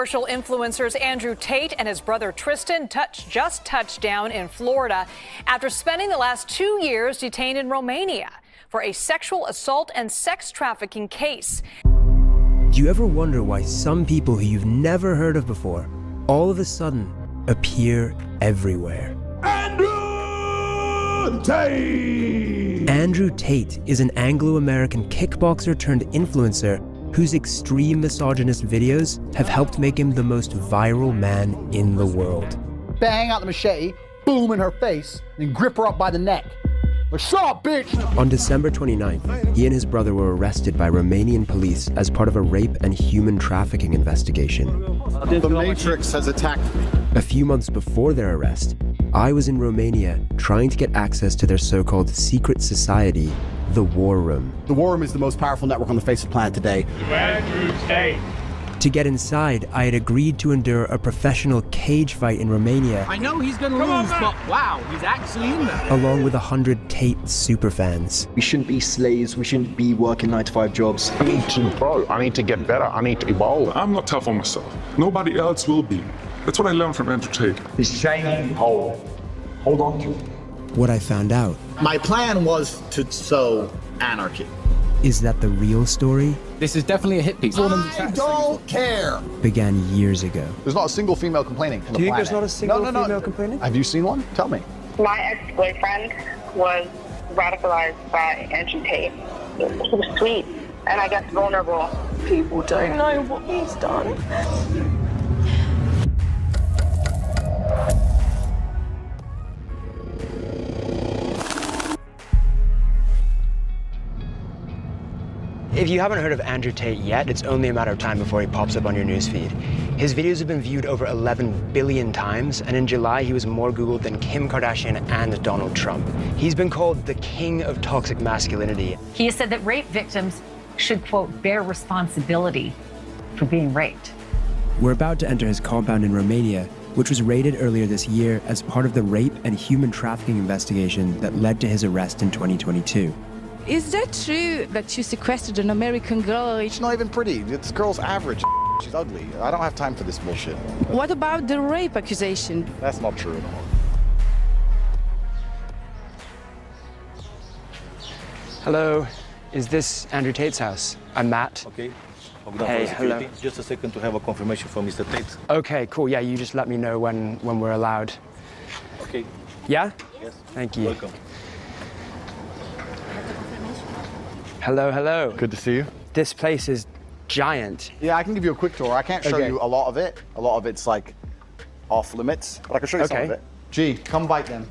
Commercial influencers Andrew Tate and his brother Tristan just touched down in Florida after spending the last 2 years detained in Romania for a sexual assault and sex trafficking case. Do you ever wonder why some people who you've never heard of before all of a sudden appear everywhere? Andrew Tate! Andrew Tate is an Anglo-American kickboxer turned influencer whose extreme misogynist videos have helped make him the most viral man in the world. Bang out the machete, boom in her face, and grip her up by the neck. Like, shut up, bitch! On December 29th, he and his brother were arrested by Romanian police as part of a rape and human trafficking investigation. The Matrix has attacked me. A few months before their arrest, I was in Romania trying to get access to their so-called secret society, the War Room. The War Room is the most powerful network on the face of the planet today. Andrew Tate! To get inside, I had agreed to endure a professional cage fight in Romania. I know he's gonna lose, but wow, he's actually in there. Along with 100 Tate superfans. We shouldn't be slaves, we shouldn't be working 9-to-5 jobs. I need to grow, I need to get better, I need to evolve. I'm not tough on myself. Nobody else will be. That's what I learned from Andrew Tate. This chain, hold on to it. What I found out My plan was to sow anarchy. is that the real story This is definitely a hit piece. I don't care. began years ago. There's not a single female complaining. Do you think there's not a single female complaining? Have you seen one? Tell me. My ex-boyfriend was radicalized by Andrew Tate. He was sweet and I guess vulnerable. People don't know what he's done. If you haven't heard of Andrew Tate yet, it's only a matter of time before he pops up on your newsfeed. His videos have been viewed over 11 billion times, and in July he was more Googled than Kim Kardashian and Donald Trump. He's been called the king of toxic masculinity. He has said that rape victims should, quote, bear responsibility for being raped. We're about to enter his compound in Romania, which was raided earlier this year as part of the rape and human trafficking investigation that led to his arrest in 2022. Is that true that you sequestered an American girl? She's not even pretty. This girl's average. She's ugly. I don't have time for this bullshit. What about the rape accusation? That's not true at all. Hello, is this Andrew Tate's house? I'm Matt. Okay. Hey, hello. Just a second to have a confirmation from Mr. Tate. Okay, cool. Yeah, you just let me know when we're allowed. Okay. Yeah? Yes. Thank you. Welcome. Hello, hello. Good to see you. This place is giant. Yeah, I can give you a quick tour. I can't show Okay. you a lot of it. A lot of it's like off limits, but I can show you some of Okay. it. G, come bite them.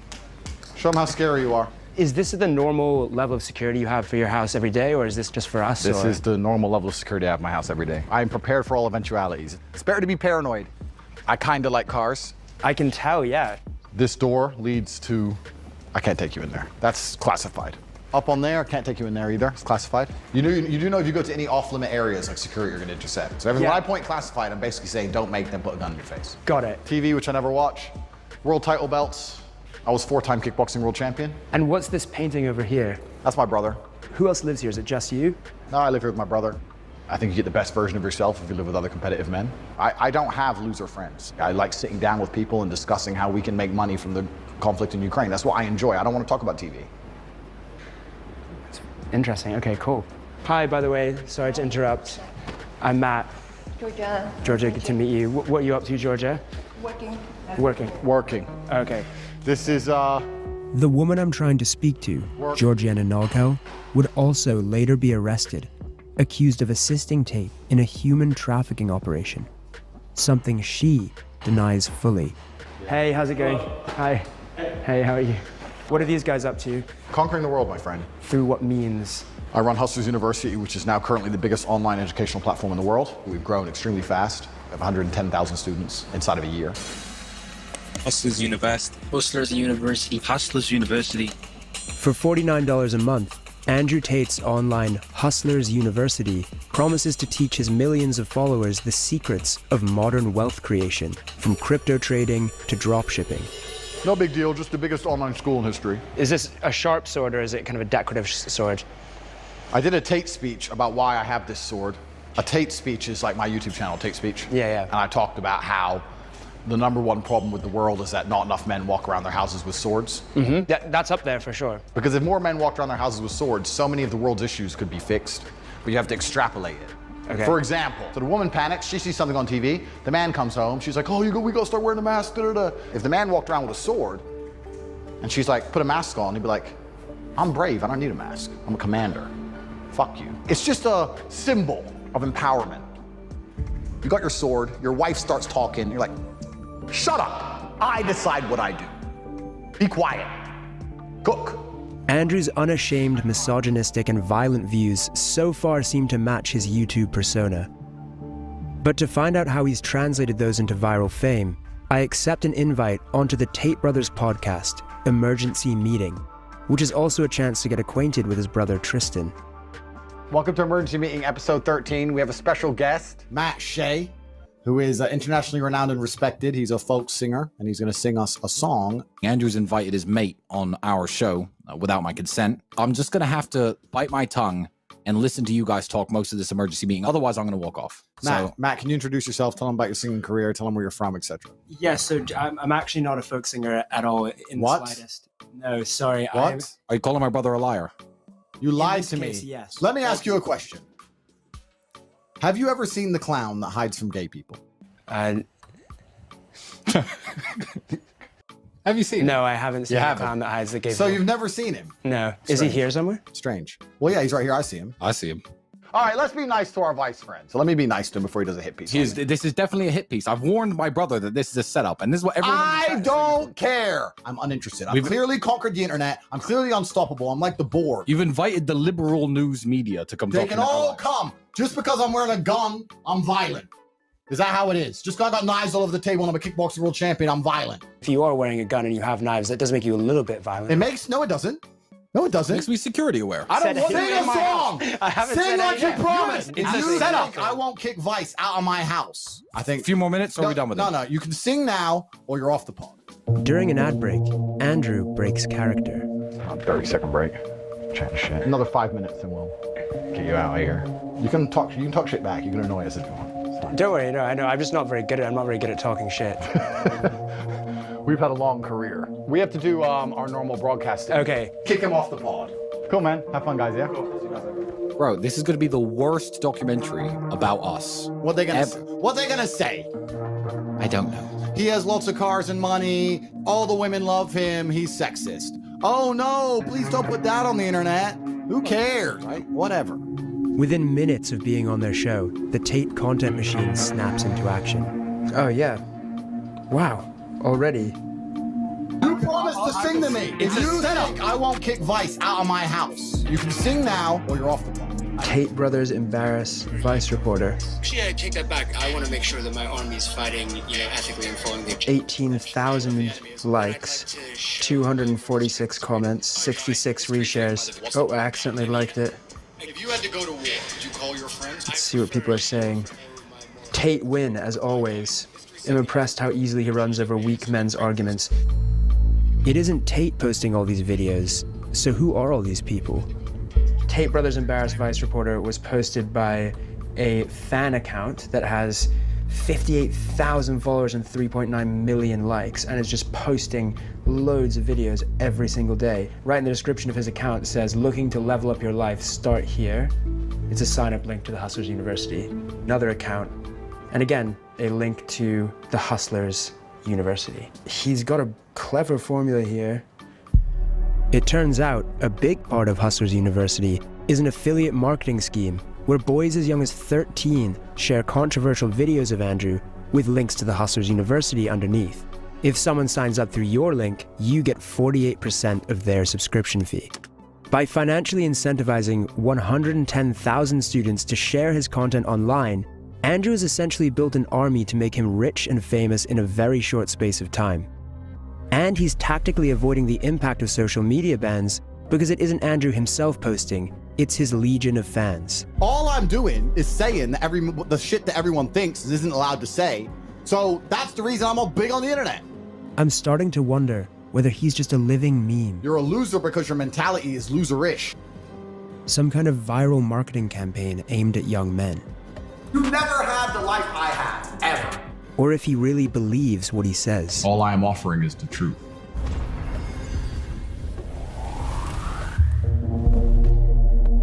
Show them how scary you are. Is this the normal level of security you have for your house every day, or is this just for us? This or? is the normal level of security I have in my house every day. I am prepared for all eventualities. It's better to be paranoid. I kind of like cars. I can tell, yeah. This door leads to, I can't take you in there. That's classified. Up on there, can't take you in there either. It's classified. You do know if you go to any off-limit areas like security, you're gonna intercept. So when I point classified, I'm basically saying don't make them put a gun in your face. Got it. TV, which I never watch. World title belts. I was 4-time kickboxing world champion. And what's this painting over here? That's my brother. Who else lives here? Is it just you? No, I live here with my brother. I think you get the best version of yourself if you live with other competitive men. I don't have loser friends. I like sitting down with people and discussing how we can make money from the conflict in Ukraine. That's what I enjoy. I don't want to talk about TV. Interesting. Okay, cool. Hi, by the way. Sorry to interrupt. I'm Matt. Georgia. Georgia, good to meet you. What are you up to, Georgia? Working. Working. Okay. This is, The woman I'm trying to speak to, Georgiana Nalkel, would also later be arrested, accused of assisting Tate in a human trafficking operation, something she denies fully. Hey, how's it going? Hi. Hey, how are you? What are these guys up to? conquering the world, my friend. Through what means? I run Hustlers University, which is now currently the biggest online educational platform in the world. We've grown extremely fast. We have 110,000 students inside of a year. Hustlers University. Hustlers University. Hustlers University. For $49 a month, Andrew Tate's online Hustlers University promises to teach his millions of followers the secrets of modern wealth creation, from crypto trading to dropshipping. No big deal, just the biggest online school in history. Is this a sharp sword or is it kind of a decorative sword? I did a Tate speech about why I have this sword. A Tate speech is like my YouTube channel, Tate Speech. Yeah. And I talked about how the #1 problem with the world is that not enough men walk around their houses with swords. That's up there for sure. Because if more men walked around their houses with swords, so many of the world's issues could be fixed, but you have to extrapolate it. Okay. For example, so the woman panics, she sees something on TV, the man comes home, she's like, oh, we gotta start wearing a mask, da-da-da. If the man walked around with a sword, and she's like, put a mask on, he'd be like, I'm brave, I don't need a mask, I'm a commander. Fuck you. It's just a symbol of empowerment. You got your sword, your wife starts talking, you're like, shut up, I decide what I do. Be quiet, cook. Andrew's unashamed, misogynistic, and violent views so far seem to match his YouTube persona. But to find out how he's translated those into viral fame, I accept an invite onto the Tate Brothers podcast, Emergency Meeting, which is also a chance to get acquainted with his brother Tristan. Welcome to Emergency Meeting, episode 13. We have a special guest, Matt Shea, who is internationally renowned and respected. He's a folk singer, and he's going to sing us a song. Andrew's invited his mate on our show without my consent. I'm just going to have to bite my tongue and listen to you guys talk most of this emergency meeting. Otherwise, I'm going to walk off. Matt, can you introduce yourself? Tell them about your singing career. Tell them where you're from, etc. Yeah, so I'm actually not a folk singer at all in the slightest. No, sorry. What? Are you calling my brother a liar? You lied to me. Yes. Let me ask you a question. Have you ever seen the clown that hides from gay people? Have you seen him? No, I haven't seen the clown that hides the gay So people. you've never seen him? No. Strange. Is he here somewhere? Strange. Well, yeah, he's right here. I see him. I see him. All right, let's be nice to our vice friend. So let me be nice to him before he does a hit piece. This is definitely a hit piece. I've warned my brother that this is a setup, and this is what everyone. I don't care. I'm uninterested. I've clearly conquered the internet. I'm clearly unstoppable. I'm like the Borg. You've invited the liberal news media to come. They can all come. Just because I'm wearing a gun, I'm violent. Is that how it is? Just because I got knives all over the table and I'm a kickboxing world champion, I'm violent. If you are wearing a gun and you have knives, that does make you a little bit violent. No, it doesn't. No, it doesn't. Makes me security aware. I don't want to sing a song. I haven't sing like you yet. promised. It's a You setup. think I won't kick Vice out of my house. I think. A few more minutes, or are we done with it? No. You can sing now, or you're off the pod. During an ad break, Andrew breaks character. 30-second break. Chat shit. Another 5 minutes, and we'll get you out of here. You can talk shit back. You can annoy us if you want. Don't worry, no, I know. I'm just not very good at it. I'm not very good at talking shit. We've had a long career. We have to do our normal broadcasting. Okay. Kick him off the pod. Cool, man. Have fun, guys, yeah? Bro, this is going to be the worst documentary about us. What they gonna say? I don't know. He has lots of cars and money. All the women love him. He's sexist. Oh no, please don't put that on the internet. Who cares, right? Whatever. Within minutes of being on their show, the Tate content machine snaps into action. Oh, yeah. Wow. Already. You promised to sing to me. If you think I won't kick Vice out of my house, you can sing now or you're off the pod. Tate Brothers embarrass Vice reporter. Actually, I take that back. I want to make sure that my army is fighting, ethically and following the 18,000 likes, 246 comments, 66 reshares. Oh, I accidentally liked it. If you had to go to war, would you call your friends? Let's see what people are saying. Tate win, as always. I'm impressed how easily he runs over weak men's arguments. It isn't Tate posting all these videos, so who are all these people? Tate Brothers Embarrassed Vice Reporter was posted by a fan account that has 58,000 followers and 3.9 million likes, and is just posting loads of videos every single day. Right in the description of his account, it says, looking to level up your life, start here. It's a sign-up link to the Hustlers University. Another account, and again, a link to the Hustlers University. He's got a clever formula here. It turns out a big part of Hustlers University is an affiliate marketing scheme where boys as young as 13 share controversial videos of Andrew with links to the Hustlers University underneath. If someone signs up through your link, you get 48% of their subscription fee. By financially incentivizing 110,000 students to share his content online, Andrew has essentially built an army to make him rich and famous in a very short space of time. And he's tactically avoiding the impact of social media bans because it isn't Andrew himself posting, it's his legion of fans. All I'm doing is saying that the shit that everyone thinks isn't allowed to say. So that's the reason I'm all big on the internet. I'm starting to wonder whether he's just a living meme. You're a loser because your mentality is loserish. Some kind of viral marketing campaign aimed at young men. You never had the life I have, ever. or if he really believes what he says. All I am offering is the truth.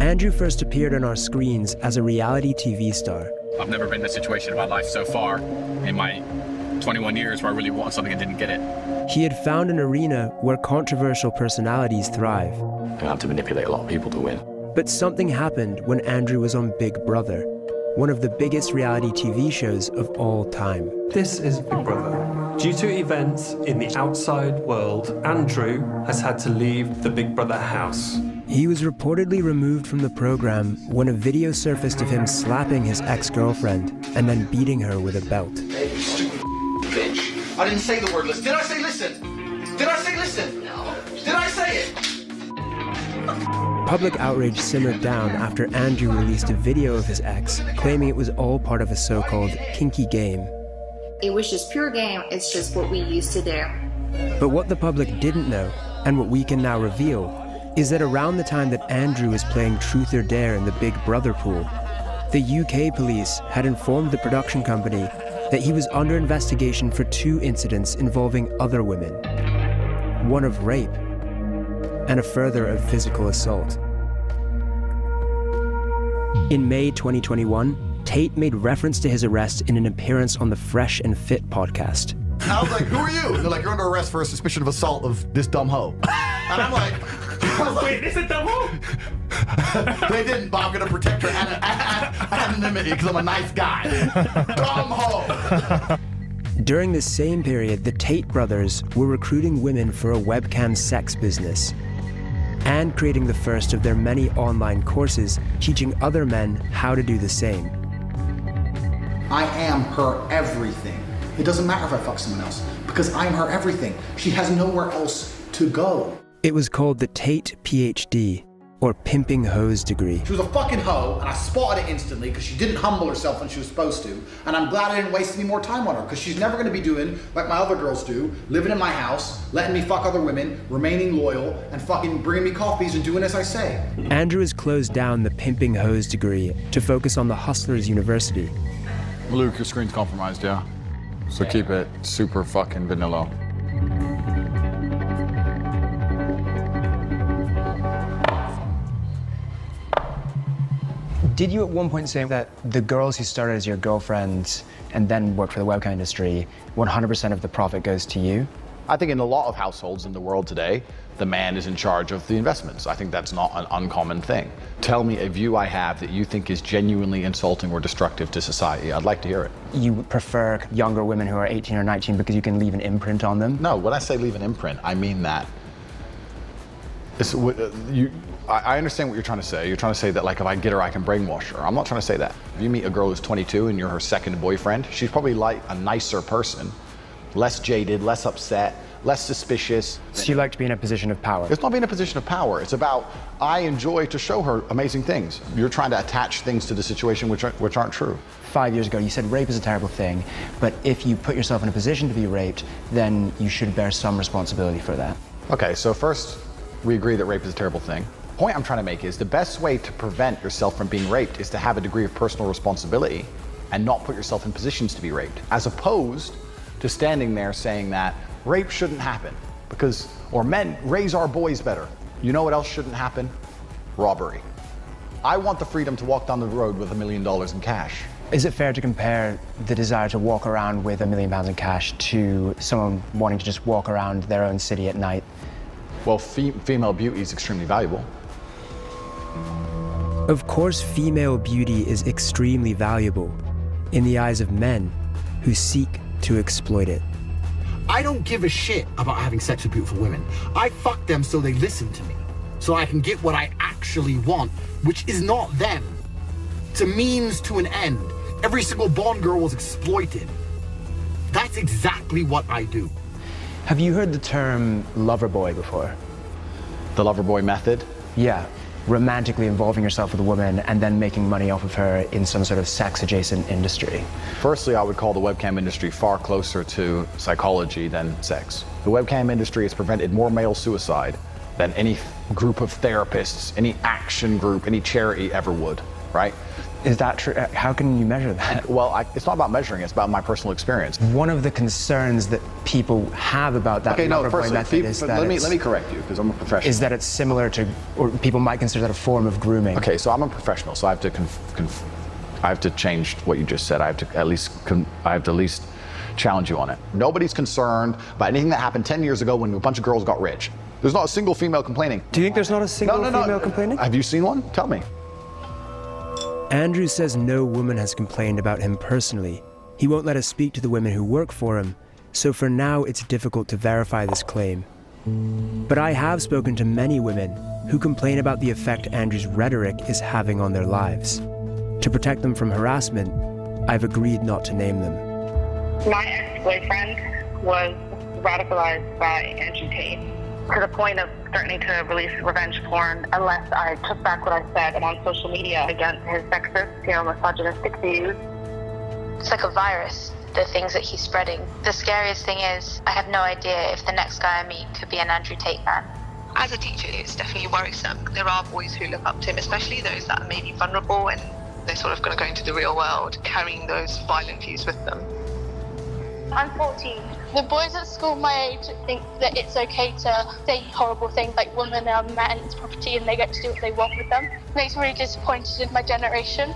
Andrew first appeared on our screens as a reality TV star. I've never been in a situation in my life so far, in my 21 years, where I really want something and didn't get it. He had found an arena where controversial personalities thrive. You have to manipulate a lot of people to win. But something happened when Andrew was on Big Brother, one of the biggest reality TV shows of all time. This is Big Brother. Due to events in the outside world, Andrew has had to leave the Big Brother house. He was reportedly removed from the program when a video surfaced of him slapping his ex-girlfriend and then beating her with a belt. Hey, you stupid bitch. I didn't say the word listen. Did I say listen? Did I say listen? No. Did I say it? Public outrage simmered down after Andrew released a video of his ex, claiming it was all part of a so-called kinky game. It was just pure game. It's just what we used to do. But what the public didn't know, and what we can now reveal, is that around the time that Andrew was playing Truth or Dare in the Big Brother pool, the UK police had informed the production company that he was under investigation for 2 incidents involving other women, one of rape and a further of physical assault. In May 2021, Tate made reference to his arrest in an appearance on the Fresh and Fit podcast. I was like, who are you? And they're like, you're under arrest for a suspicion of assault of this dumb hoe. And I'm like, wait, this is dumb hoe? They didn't, but I'm gonna protect her anonymity because I'm a nice guy. Dumb hoe. During this same period, the Tate brothers were recruiting women for a webcam sex business and creating the first of their many online courses teaching other men how to do the same. I am her everything. It doesn't matter if I fuck someone else, because I'm her everything. She has nowhere else to go. It was called the Tate PhD, or Pimping Hoes degree. She was a fucking hoe, and I spotted it instantly because she didn't humble herself when she was supposed to. And I'm glad I didn't waste any more time on her, because she's never gonna be doing like my other girls do, living in my house, letting me fuck other women, remaining loyal, and fucking bringing me coffees and doing as I say. Andrew has closed down the Pimping Hoes degree to focus on the Hustlers University. Luke, your screen's compromised, yeah? So keep it super fucking vanilla. Did you at one point say that the girls who started as your girlfriends and then worked for the webcam industry, 100% of the profit goes to you? I think in a lot of households in the world today, the man is in charge of the investments. I think that's not an uncommon thing. Tell me a view I have that you think is genuinely insulting or destructive to society. I'd like to hear it. You prefer younger women who are 18 or 19 because you can leave an imprint on them? No, when I say leave an imprint, I mean that. I understand what you're trying to say. You're trying to say that, like, if I get her, I can brainwash her. I'm not trying to say that. If you meet a girl who's 22 and you're her second boyfriend, she's probably like a nicer person, less jaded, less upset, less suspicious. So you like to be in a position of power? It's not being in a position of power. It's about, I enjoy to show her amazing things. You're trying to attach things to the situation which aren't true. 5 years ago, you said rape is a terrible thing, but if you put yourself in a position to be raped, then you should bear some responsibility for that. Okay, so first, we agree that rape is a terrible thing. The point I'm trying to make is the best way to prevent yourself from being raped is to have a degree of personal responsibility and not put yourself in positions to be raped, as opposed to standing there saying that rape shouldn't happen because, or men, raise our boys better. You know what else shouldn't happen? Robbery. I want the freedom to walk down the road with $1 million in cash. Is it fair to compare the desire to walk around with £1 million in cash to someone wanting to just walk around their own city at night? Well, female beauty is extremely valuable. Of course, female beauty is extremely valuable in the eyes of men who seek to exploit it. I don't give a shit about having sex with beautiful women. I fuck them so they listen to me, so I can get what I actually want, which is not them. It's a means to an end. Every single Bond girl was exploited. That's exactly what I do. Have you heard the term lover boy before? The lover boy method? Yeah, romantically involving yourself with a woman and then making money off of her in some sort of sex adjacent industry. Firstly, I would call the webcam industry far closer to psychology than sex. The webcam industry has prevented more male suicide than any group of therapists, any action group, any charity ever would, right? Is that true? How can you measure that? Well, it's not about measuring, it's about my personal experience. One of the concerns that people have about that rubber-boy method is that let me correct you, because I'm a professional. Is that it's similar to, or people might consider that a form of grooming. Okay, so I'm a professional, so I have to change what you just said. I have to at least challenge you on it. Nobody's concerned about anything that happened 10 years ago when a bunch of girls got rich. There's not a single female complaining. Do you think there's not a single female complaining? Have you seen one? Tell me. Andrew says no woman has complained about him personally. He won't let us speak to the women who work for him, so for now it's difficult to verify this claim. But I have spoken to many women who complain about the effect Andrew's rhetoric is having on their lives. To protect them from harassment, I've agreed not to name them. My ex-boyfriend was radicalized by Andrew Tate to the point of threatening to release revenge porn unless I took back what I said on social media against his sexist, misogynistic views. It's like a virus, the things that he's spreading. The scariest thing is, I have no idea if the next guy I meet could be an Andrew Tate fan. As a teacher, it's definitely worrisome. There are boys who look up to him, especially those that are maybe vulnerable and they're sort of going to go into the real world carrying those violent views with them. I'm 14. The boys at school my age think that it's okay to say horrible things like women are men's property and they get to do what they want with them. It makes me really disappointed in my generation.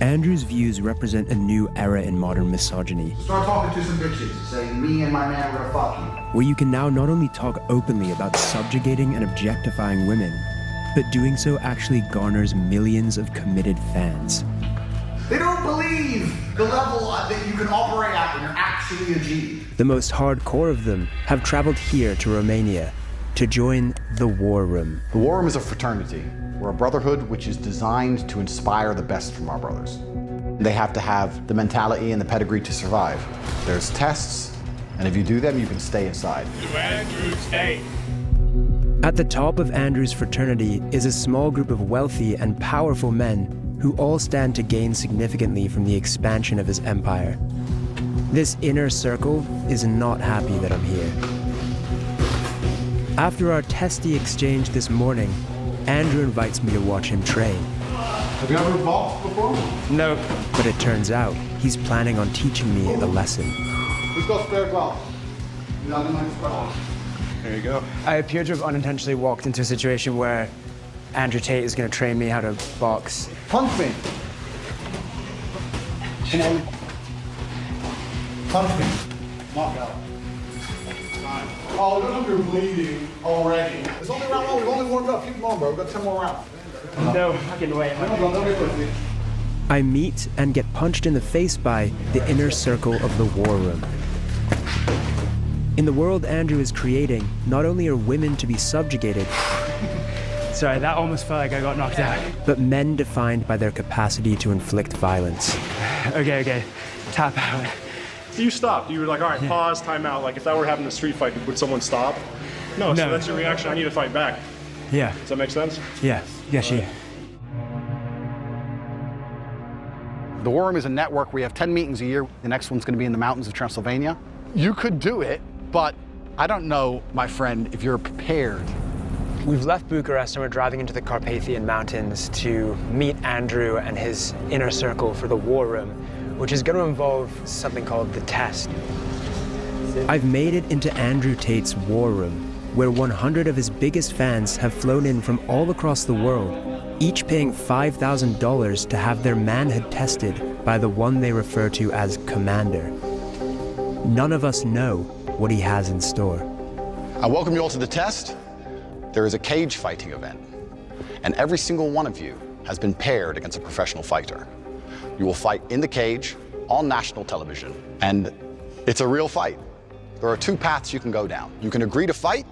Andrew's views represent a new era in modern misogyny. Start talking to some bitches, say me and my man are gonna fuck you. Where you can now not only talk openly about subjugating and objectifying women, but doing so actually garners millions of committed fans. They don't believe the level that you can operate at when you're actually a G. The most hardcore of them have traveled here to Romania to join the War Room. The War Room is a fraternity. We're a brotherhood which is designed to inspire the best from our brothers. They have to have the mentality and the pedigree to survive. There's tests, and if you do them, you can stay inside. To Andrew Tate. At the top of Andrew's fraternity is a small group of wealthy and powerful men who all stand to gain significantly from the expansion of his empire. This inner circle is not happy that I'm here. After our testy exchange this morning, Andrew invites me to watch him train. Have you ever boxed before? No. But it turns out he's planning on teaching me a lesson. Who's got spare gloves? There you go. I appear to have unintentionally walked into a situation where Andrew Tate is going to train me how to box. Punch me. Come on. Punch me. Knock out. Oh, look like you're bleeding already. It's only round one. We've only warmed up. Keep going, bro. We've got 10 more rounds. No, I can wait. I meet and get punched in the face by the inner circle of the War Room. In the world Andrew is creating, not only are women to be subjugated, sorry, that almost felt like I got knocked out. but men defined by their capacity to inflict violence. Okay, tap out. You stopped. You were like, all right, pause, time out. Like if that were having a street fight, would someone stop? No, so that's your reaction. I need to fight back. Yeah. Does that make sense? Yeah, yeah. The War Room is a network. We have 10 meetings a year. The next one's going to be in the mountains of Transylvania. You could do it, but I don't know, my friend, if you're prepared. We've left Bucharest and we're driving into the Carpathian Mountains to meet Andrew and his inner circle for the War Room, which is going to involve something called the test. I've made it into Andrew Tate's War Room, where 100 of his biggest fans have flown in from all across the world, each paying $5,000 to have their manhood tested by the one they refer to as Commander. None of us know what he has in store. I welcome you all to the test. There is a cage fighting event, and every single one of you has been paired against a professional fighter. You will fight in the cage on national television, and it's a real fight. There are two paths you can go down. You can agree to fight,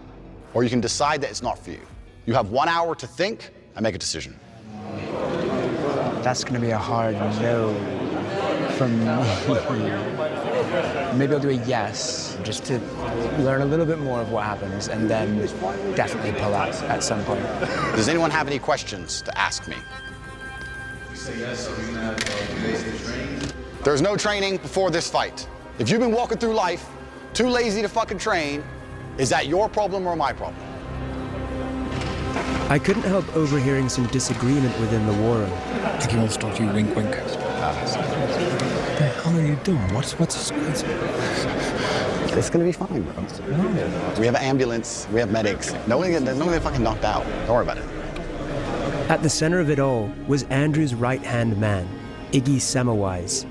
or you can decide that it's not for you. You have 1 hour to think and make a decision. That's going to be a hard no from me. Maybe I'll do a yes, just to learn a little bit more of what happens, and then definitely pull out at some point. Does anyone have any questions to ask me? There's no training before this fight. If you've been walking through life too lazy to fucking train, is that your problem or my problem? I couldn't help overhearing some disagreement within the war room. I think he wants to talk to you, wink, wink. What the hell are you doing? What's this? It's gonna be fine, bro. No. We have an ambulance, we have medics. There's no one fucking knocked out. Don't worry about it. At the center of it all was Andrew's right-hand man, Iggy Semmelweis.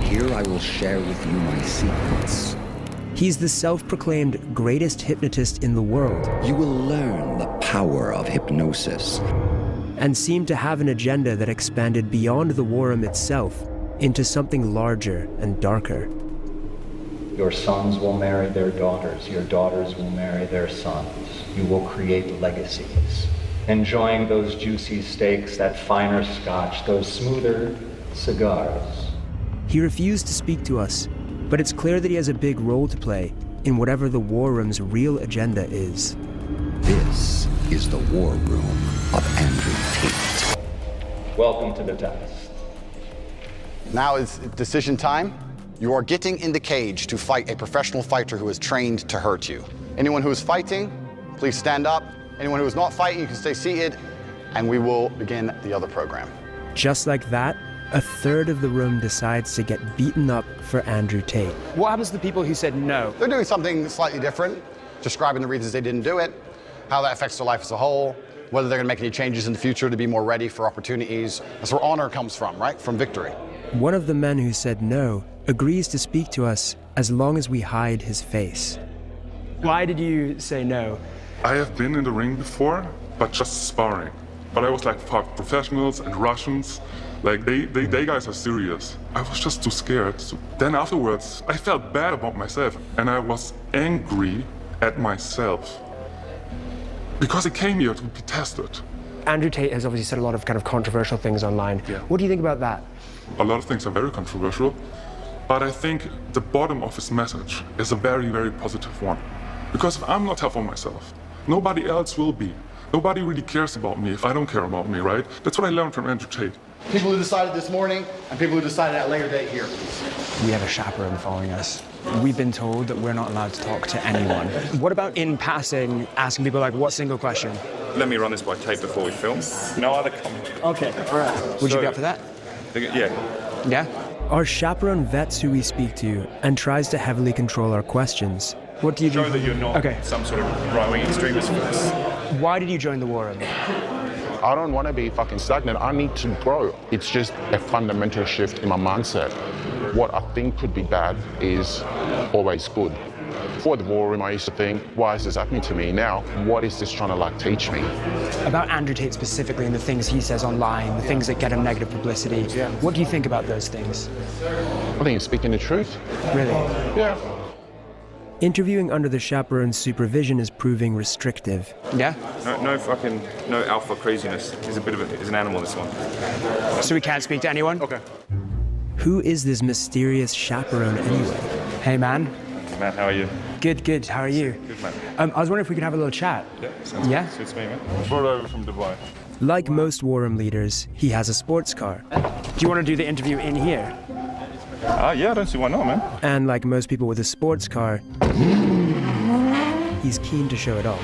Here I will share with you my secrets. He's the self-proclaimed greatest hypnotist in the world. You will learn the power of hypnosis. And seemed to have an agenda that expanded beyond the war room itself into something larger and darker. Your sons will marry their daughters. Your daughters will marry their sons. You will create legacies. Enjoying those juicy steaks, that finer scotch, those smoother cigars. He refused to speak to us, but it's clear that he has a big role to play in whatever the war room's real agenda is. This is the war room of Andrew Tate. Welcome to the test. Now is decision time. You are getting in the cage to fight a professional fighter who is trained to hurt you. Anyone who is fighting, please stand up. Anyone who is not fighting, you can stay seated, and we will begin the other program. Just like that, a third of the room decides to get beaten up for Andrew Tate. What happens to the people who said no? They're doing something slightly different, describing the reasons they didn't do it, how that affects their life as a whole, whether they're gonna make any changes in the future to be more ready for opportunities. That's where honor comes from, right? From victory. One of the men who said no agrees to speak to us as long as we hide his face. Why did you say no? I have been in the ring before, but just sparring. But I was like, fuck, professionals and Russians, like they guys are serious. I was just too scared. So then afterwards, I felt bad about myself and I was angry at myself because I came here to be tested. Andrew Tate has obviously said a lot of kind of controversial things online. Yeah. What do you think about that? A lot of things are very controversial, but I think the bottom of his message is a very, very positive one. Because if I'm not tough on myself, nobody else will be. Nobody really cares about me if I don't care about me, right? That's what I learned from Andrew Tate. People who decided this morning and people who decided at a later date here. We have a chaperone following us. We've been told that we're not allowed to talk to anyone. What about in passing, asking people like, what single question? Let me run this by tape before we film. No other comment. Okay, all right. Would you be up for that? Yeah. Yeah? Our chaperone vets who we speak to and tries to heavily control our questions. What do you do? Show that you're not some sort of growing extremist force. Why did you join the war room? I don't want to be fucking stagnant. I need to grow. It's just a fundamental shift in my mindset. What I think could be bad is always good. Before the war room, I used to think, why is this happening to me? Now, what is this trying to like teach me? About Andrew Tate specifically and the things he says online, the things that get him negative publicity. Yeah. What do you think about those things? I think he's speaking the truth. Really? Yeah. Interviewing under the chaperone's supervision is proving restrictive. Yeah? No alpha craziness. He's an animal, this one. So we can't speak to anyone? Okay. Who is this mysterious chaperone anyway? Hey, man. Matt, how are you? Good. How are you? Good, man. I was wondering if we could have a little chat. Yeah, sounds good. Suits me, man. Brought over from Dubai. Like most war room leaders, he has a sports car. Do you want to do the interview in here? Yeah, I don't see why not, man. And like most people with a sports car, he's keen to show it off.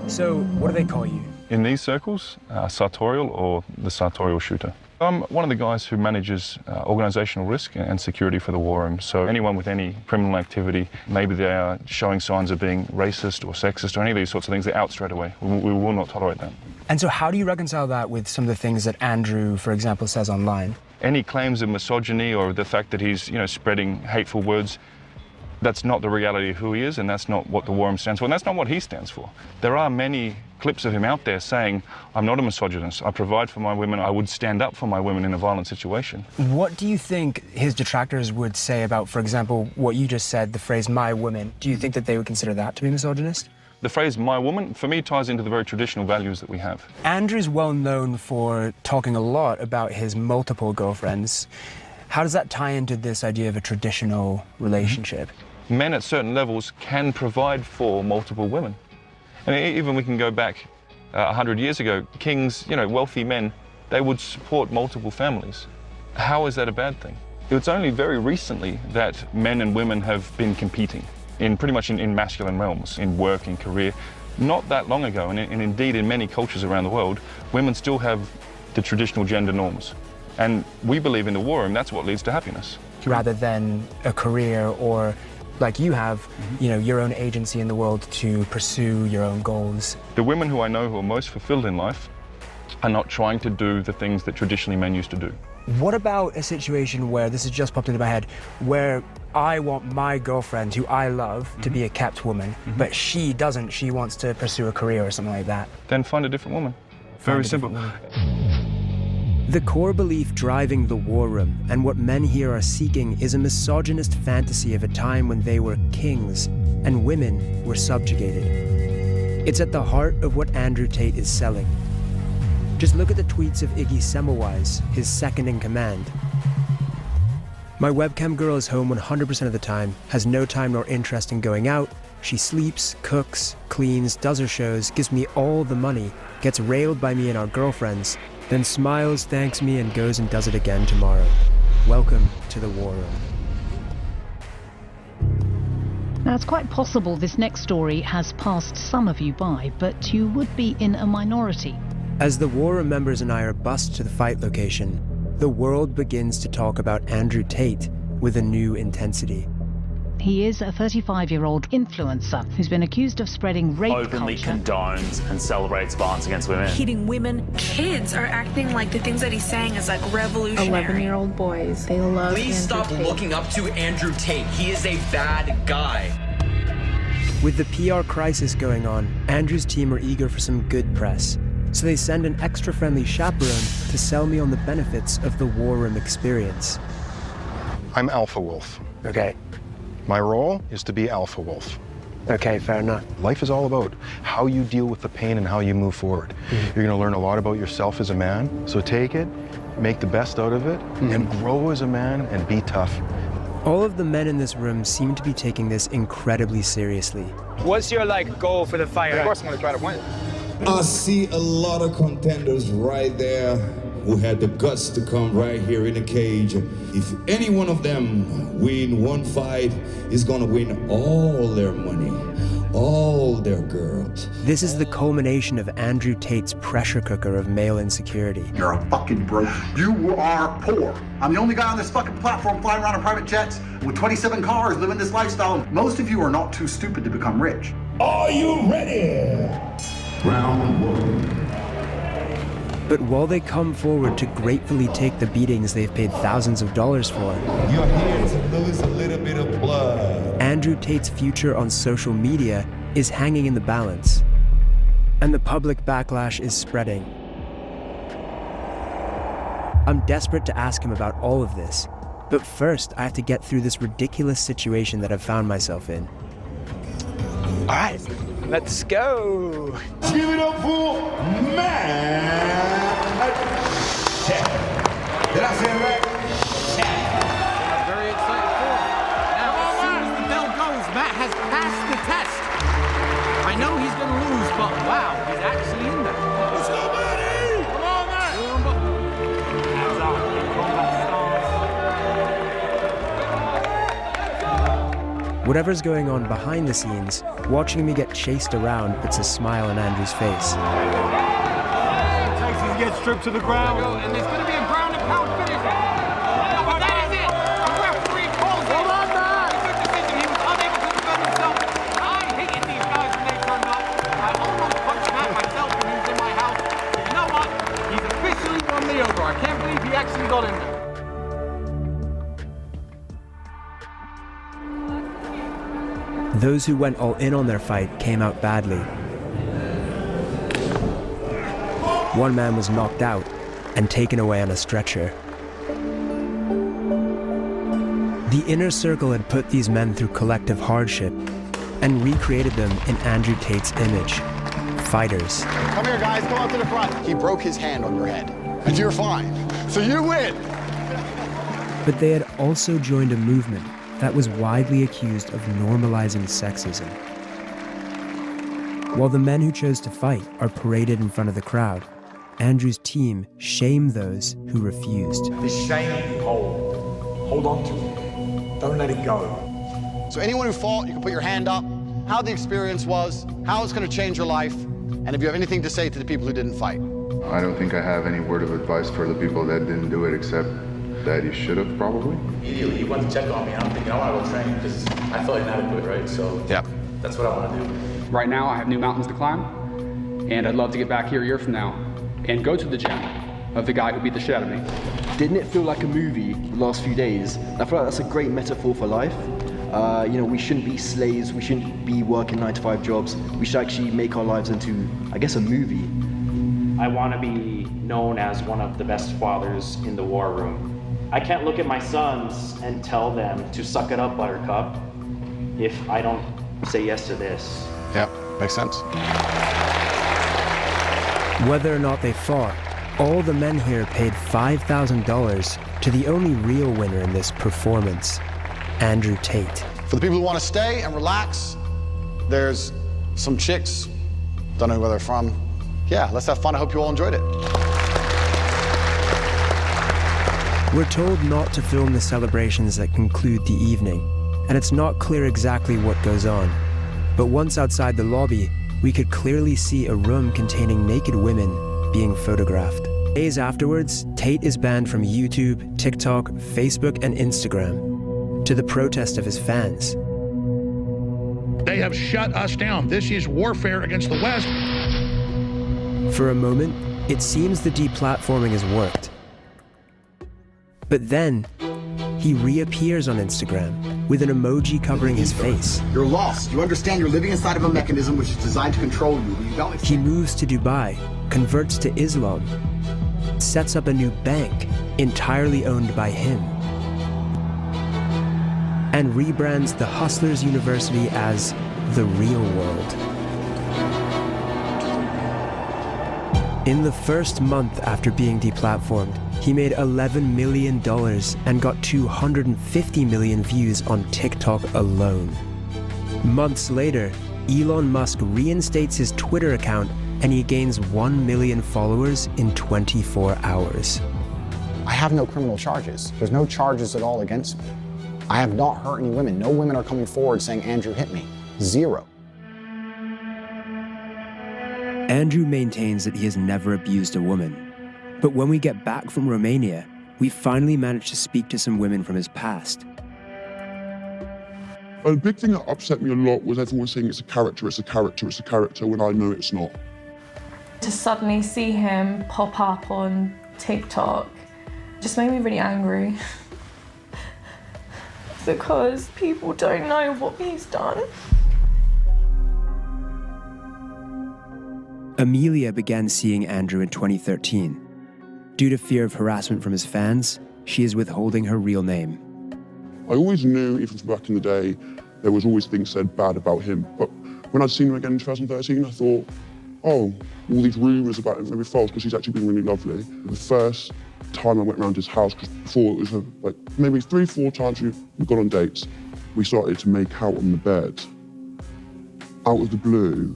So, what do they call you? In these circles, sartorial or the sartorial shooter. I'm one of the guys who manages organizational risk and security for the war room. So anyone with any criminal activity, maybe they are showing signs of being racist or sexist or any of these sorts of things, they're out straight away. We will not tolerate that. And so how do you reconcile that with some of the things that Andrew, for example, says online? Any claims of misogyny or the fact that he's, spreading hateful words, that's not the reality of who he is, and that's not what the war room stands for, and that's not what he stands for. There are many clips of him out there saying, I'm not a misogynist, I provide for my women, I would stand up for my women in a violent situation. What do you think his detractors would say about, for example, what you just said, the phrase, my woman? Do you think that they would consider that to be misogynist? The phrase, my woman, for me, ties into the very traditional values that we have. Andrew's well known for talking a lot about his multiple girlfriends. How does that tie into this idea of a traditional relationship? Men at certain levels can provide for multiple women. I mean, even we can go back 100 years ago, kings, wealthy men, they would support multiple families. How is that a bad thing? It's only very recently that men and women have been competing pretty much in masculine realms, in work, in career. Not that long ago, and indeed in many cultures around the world, women still have the traditional gender norms. And we believe in the war room, that's what leads to happiness. Rather than a career or, like you have, your own agency in the world to pursue your own goals. The women who I know who are most fulfilled in life are not trying to do the things that traditionally men used to do. What about a situation where, this has just popped into my head, where I want my girlfriend, who I love, to be a kept woman, but she doesn't, she wants to pursue a career or something like that? Then find a different woman. Very simple. The core belief driving the war room and what men here are seeking is a misogynist fantasy of a time when they were kings and women were subjugated. It's at the heart of what Andrew Tate is selling. Just look at the tweets of Iggy Semmelweis, his second in command. My webcam girl is home 100% of the time, has no time nor interest in going out. She sleeps, cooks, cleans, does her shows, gives me all the money, gets railed by me and our girlfriends, then smiles, thanks me, and goes and does it again tomorrow. Welcome to the war room. Now, it's quite possible this next story has passed some of you by, but you would be in a minority. As the war room members and I are bussed to the fight location, the world begins to talk about Andrew Tate with a new intensity. He is a 35-year-old influencer who's been accused of spreading rape openly culture. condones and celebrates violence against women. Hitting women. Kids are acting like the things that he's saying is like revolutionary. 11-year-old boys, they love Please Andrew stop Tate. looking up to Andrew Tate. He is a bad guy. With the PR crisis going on, Andrew's team are eager for some good press. So they send an extra friendly chaperone to sell me on the benefits of the war room experience. I'm Alpha Wolf. Okay. My role is to be Alpha Wolf. Okay, fair enough. Life is all about how you deal with the pain and how you move forward. You're gonna learn a lot about yourself as a man, so take it, make the best out of it, and grow as a man and be tough. All of the men in this room seem to be taking this incredibly seriously. What's your, goal for the fight? Of course I'm gonna try to win. I see a lot of contenders right there who had the guts to come right here in the cage. If any one of them win one fight, is gonna win all their money, all their girls. This is the culmination of Andrew Tate's pressure cooker of male insecurity. You're a fucking broke. You are poor. I'm the only guy on this fucking platform flying around in private jets with 27 cars living this lifestyle. Most of you are not too stupid to become rich. Are you ready? Round one. But while they come forward to gratefully take the beatings they've paid thousands of dollars for, you're here to lose a little bit of blood. Andrew Tate's future on social media is hanging in the balance. And the public backlash is spreading. I'm desperate to ask him about all of this, but first I have to get through this ridiculous situation that I've found myself in. All right, let's go. Give it up for Matt. Did I say it right? Very excited for it. Now, as soon as the bell goes, Matt has passed the test. I know he's going to lose, but wow, he's actually in there. Let's go, buddy! Come on, Matt! Whatever's going on behind the scenes, watching me get chased around puts a smile on Andrew's face. Texas gets stripped to the ground. And there's going to be a ground and pound finish. But that is it. The referee calls it. Hold on, Matt. Good decision. He was unable to defend himself. I hated these guys when they turned up. I almost punched Matt myself when he was in my house. You know what? He's officially won me over. I can't believe he actually got in there. Those who went all in on their fight came out badly. One man was knocked out and taken away on a stretcher. The inner circle had put these men through collective hardship and recreated them in Andrew Tate's image. Fighters. Come here, guys, come up to the front. He broke his hand on your head, and you're fine. So you win. But they had also joined a movement that was widely accused of normalizing sexism. While the men who chose to fight are paraded in front of the crowd, Andrew's team shame those who refused. The shaming pole Hold on to it. Don't let it go. So anyone who fought, you can put your hand up, how the experience was, how it's going to change your life, and if you have anything to say to the people who didn't fight. I don't think I have any word of advice for the people that didn't do it, except that you should have, probably. Immediately, he went to check on me, and I'm thinking, I want to go train because I felt inadequate, right? So yeah, that's what I want to do. Right now, I have new mountains to climb, and I'd love to get back here a year from now and go to the gym of the guy who beat the shit out of me. Didn't it feel like a movie the last few days? I feel like that's a great metaphor for life. You know, we shouldn't be slaves, we shouldn't be working 9-to-5 jobs. We should actually make our lives into, I guess, a movie. I want to be known as one of the best fathers in the war room. I can't look at my sons and tell them to suck it up, Buttercup, if I don't say yes to this. Yeah, makes sense. Whether or not they fought, all the men here paid $5,000 to the only real winner in this performance, Andrew Tate. For the people who want to stay and relax, there's some chicks, don't know where they're from. Yeah, let's have fun. I hope you all enjoyed it. We're told not to film the celebrations that conclude the evening, and it's not clear exactly what goes on. But once outside the lobby, we could clearly see a room containing naked women being photographed. Days afterwards, Tate is banned from YouTube, TikTok, Facebook, and Instagram, to the protest of his fans. They have shut us down. This is warfare against the West. For a moment, it seems the deplatforming has worked. But then, he reappears on Instagram with an emoji covering his face. You're lost. You understand you're living inside of a mechanism which is designed to control you. You don't He moves to Dubai, converts to Islam, sets up a new bank entirely owned by him, and rebrands the Hustlers University as the real world. In the first month after being deplatformed, he made $11 million and got 250 million views on TikTok alone. Months later, Elon Musk reinstates his Twitter account and he gains 1 million followers in 24 hours. I have no criminal charges. There's no charges at all against me. I have not hurt any women. No women are coming forward saying Andrew hit me. Zero. Andrew maintains that he has never abused a woman. But when we get back from Romania, we finally manage to speak to some women from his past. A big thing that upset me a lot was everyone saying it's a character, it's a character, it's a character, when I know it's not. To suddenly see him pop up on TikTok just made me really angry. Because people don't know what he's done. Amelia began seeing Andrew in 2013. Due to fear of harassment from his fans, she is withholding her real name. I always knew, even from back in the day, there was always things said bad about him. But when I'd seen him again in 2013, I thought, oh, all these rumours about him may be false because he's actually been really lovely. The first time I went around his house, because before it was like maybe 3-4 times we got on dates, we started to make out on the bed. Out of the blue,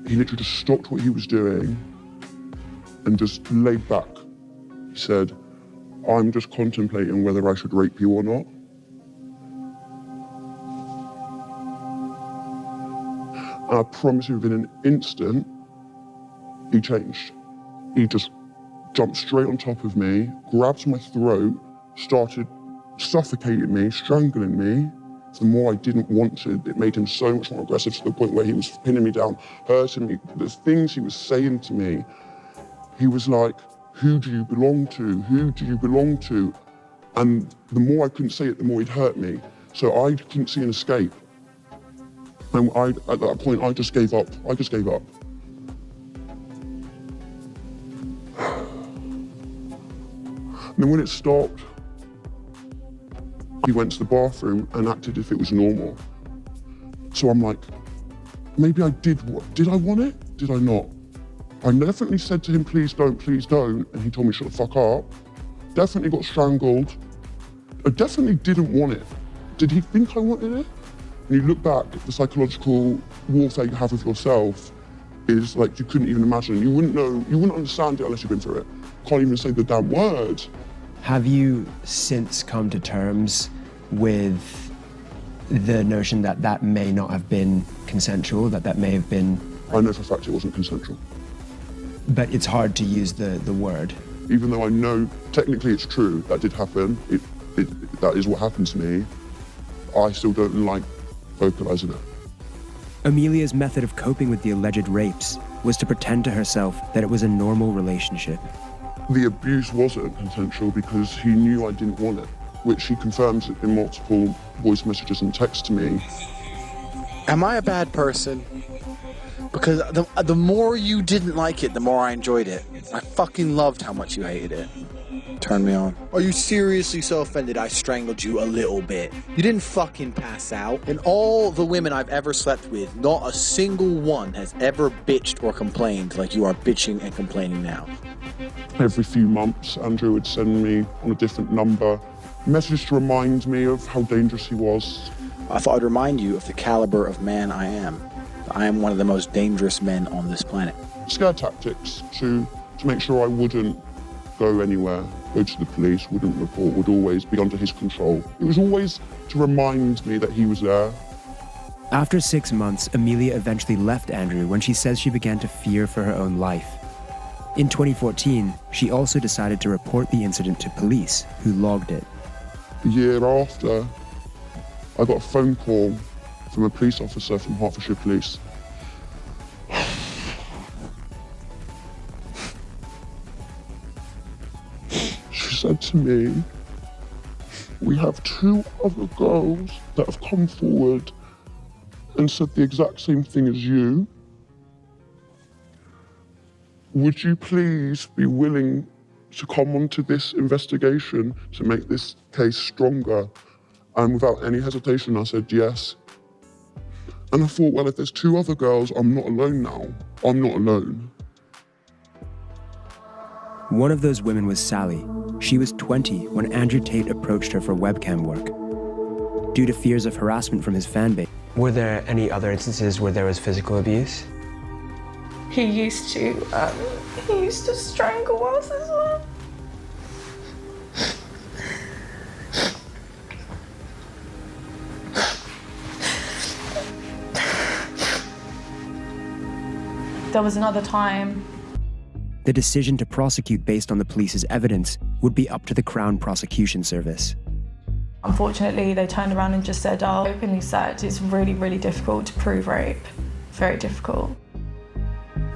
he literally just stopped what he was doing and just laid back. He said, I'm just contemplating whether I should rape you or not. And I promise you, within an instant, he changed. He just jumped straight on top of me, grabbed my throat, started suffocating me, strangling me. The more I didn't want to, it made him so much more aggressive, to the point where he was pinning me down, hurting me. The things he was saying to me, he was like, who do you belong to? Who do you belong to? And the more I couldn't say it, the more he'd hurt me. So I couldn't see an escape. And at that point, I just gave up. I just gave up. And then when it stopped, he went to the bathroom and acted as if it was normal. So I'm like, maybe I did what? Did I want it? Did I not? I definitely said to him, please don't, and he told me, shut the fuck up. Definitely got strangled. I definitely didn't want it. Did he think I wanted it? When you look back, the psychological warfare you have with yourself is like you couldn't even imagine. You wouldn't know, you wouldn't understand it unless you've been through it. Can't even say the damn word. Have you since come to terms with the notion that that may not have been consensual, that may have been... I know for a fact it wasn't consensual. But it's hard to use the word. Even though I know technically it's true, that did happen, that is what happened to me, I still don't like vocalizing it. Amelia's method of coping with the alleged rapes was to pretend to herself that it was a normal relationship. The abuse wasn't consensual because he knew I didn't want it, which he confirms in multiple voice messages and texts to me. Am I a bad person? Because the more you didn't like it, the more I enjoyed it. I fucking loved how much you hated it. Turned me on. Are you seriously so offended I strangled you a little bit? You didn't fucking pass out. And all the women I've ever slept with, not a single one has ever bitched or complained like you are bitching and complaining now. Every few months, Andrew would send me on a different number messages to remind me of how dangerous he was. I thought I'd remind you of the caliber of man I am. I am one of the most dangerous men on this planet. Scare tactics to make sure I wouldn't go anywhere, go to the police, wouldn't report, would always be under his control. It was always to remind me that he was there. After 6 months, Amelia eventually left Andrew when she says she began to fear for her own life. In 2014, she also decided to report the incident to police, who logged it. The year after, I got a phone call from a police officer from Hertfordshire Police. She said to me, "We have 2 other girls that have come forward and said the exact same thing as you. Would you please be willing to come onto this investigation to make this case stronger?" And without any hesitation, I said yes. And I thought, well, if there's 2 other girls, I'm not alone now. I'm not alone. One of those women was Sally. She was 20 when Andrew Tate approached her for webcam work. Due to fears of harassment from his fan base. Were there any other instances where there was physical abuse? He used to strangle us as well. There was another time. The decision to prosecute based on the police's evidence would be up to the Crown Prosecution Service. Unfortunately, they turned around and just said, "Oh, openly said it's really, really difficult to prove rape. Very difficult."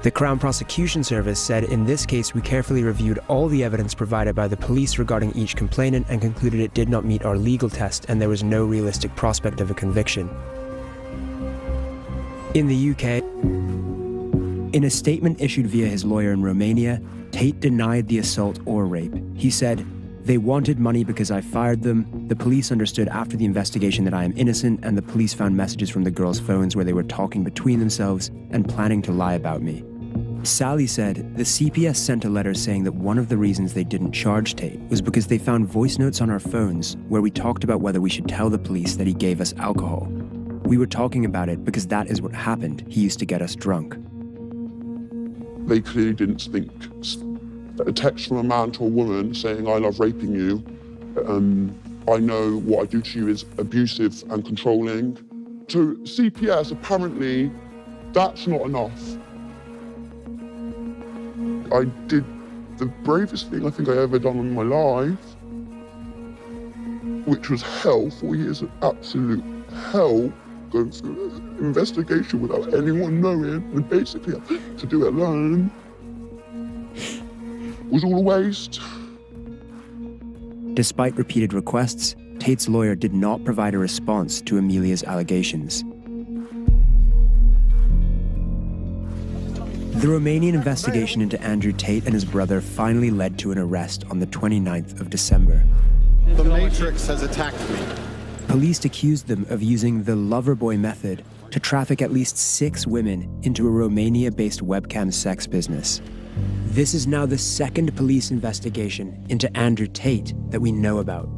The Crown Prosecution Service said, in this case, we carefully reviewed all the evidence provided by the police regarding each complainant and concluded it did not meet our legal test and there was no realistic prospect of a conviction. In the UK, in a statement issued via his lawyer in Romania, Tate denied the assault or rape. He said, "They wanted money because I fired them. The police understood after the investigation that I am innocent, and the police found messages from the girls' phones where they were talking between themselves and planning to lie about me." Sally said, the CPS sent a letter saying that one of the reasons they didn't charge Tate was because they found voice notes on our phones where we talked about whether we should tell the police that he gave us alcohol. We were talking about it because that is what happened. He used to get us drunk. They clearly didn't think that a text from a man to a woman saying, "I love raping you, I know what I do to you is abusive and controlling." To CPS, apparently, that's not enough. I did the bravest thing I think I ever done in my life, which was hell. 4 years of absolute hell, going through an investigation without anyone knowing, and basically to do it alone was all a waste. Despite repeated requests, Tate's lawyer did not provide a response to Amelia's allegations. The Romanian investigation into Andrew Tate and his brother finally led to an arrest on the 29th of December. The Matrix has attacked me. Police accused them of using the Loverboy method to traffic at least 6 women into a Romania-based webcam sex business. This is now the second police investigation into Andrew Tate that we know about.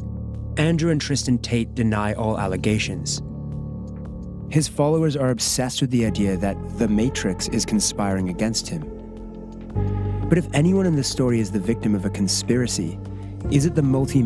Andrew and Tristan Tate deny all allegations. His followers are obsessed with the idea that the Matrix is conspiring against him. But if anyone in this story is the victim of a conspiracy, Is it the multi